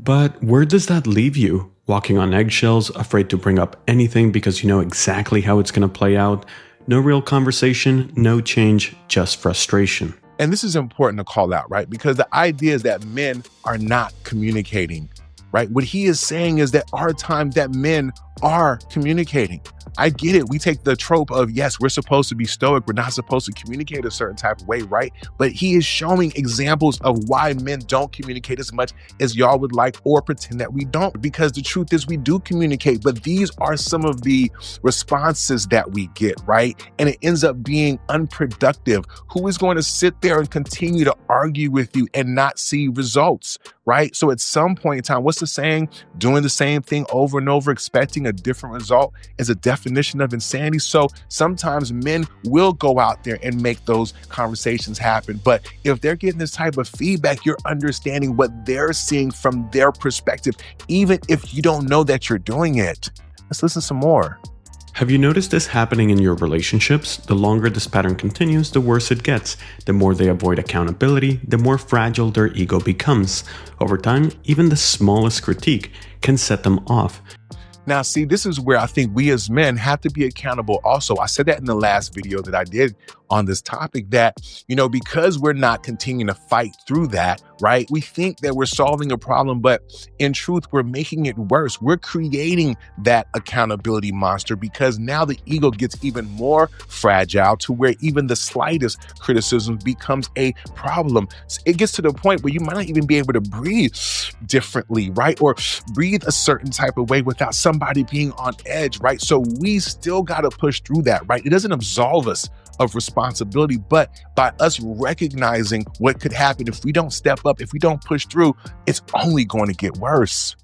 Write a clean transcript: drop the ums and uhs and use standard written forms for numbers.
But where does that leave you? Walking on eggshells, afraid to bring up anything because you know exactly how it's going to play out? No real conversation, no change, just frustration. And this is important to call out, right? Because the idea is that men are not communicating, right? What he is saying is that are times that men are communicating. I get it. We take the trope of, yes, we're supposed to be stoic. We're not supposed to communicate a certain type of way, right? But he is showing examples of why men don't communicate as much as y'all would like or pretend that we don't. Because the truth is we do communicate, but these are some of the responses that we get, right? And it ends up being unproductive. Who is going to sit there and continue to argue with you and not see results, right? So at some point in time, what's the saying? Doing the same thing over and over, expecting a different result is a definition of insanity. So sometimes men will go out there and make those conversations happen. But if they're getting this type of feedback, you're understanding what they're seeing from their perspective, even if you don't know that you're doing it. Let's listen some more. Have you noticed this happening in your relationships? The longer this pattern continues, the worse it gets. The more they avoid accountability, the more fragile their ego becomes. Over time, even the smallest critique can set them off. Now, see, this is where I think we as men have to be accountable also. I said that in the last video that I did on this topic that, because we're not continuing to fight through that, right? We think that we're solving a problem, but in truth, we're making it worse. We're creating that accountability monster because now the ego gets even more fragile to where even the slightest criticism becomes a problem. So it gets to the point where you might not even be able to breathe differently, right? Or breathe a certain type of way without somebody being on edge, right? So we still got to push through that, right? It doesn't absolve us of responsibility, but by us recognizing what could happen if we don't step up, if we don't push through, it's only going to get worse.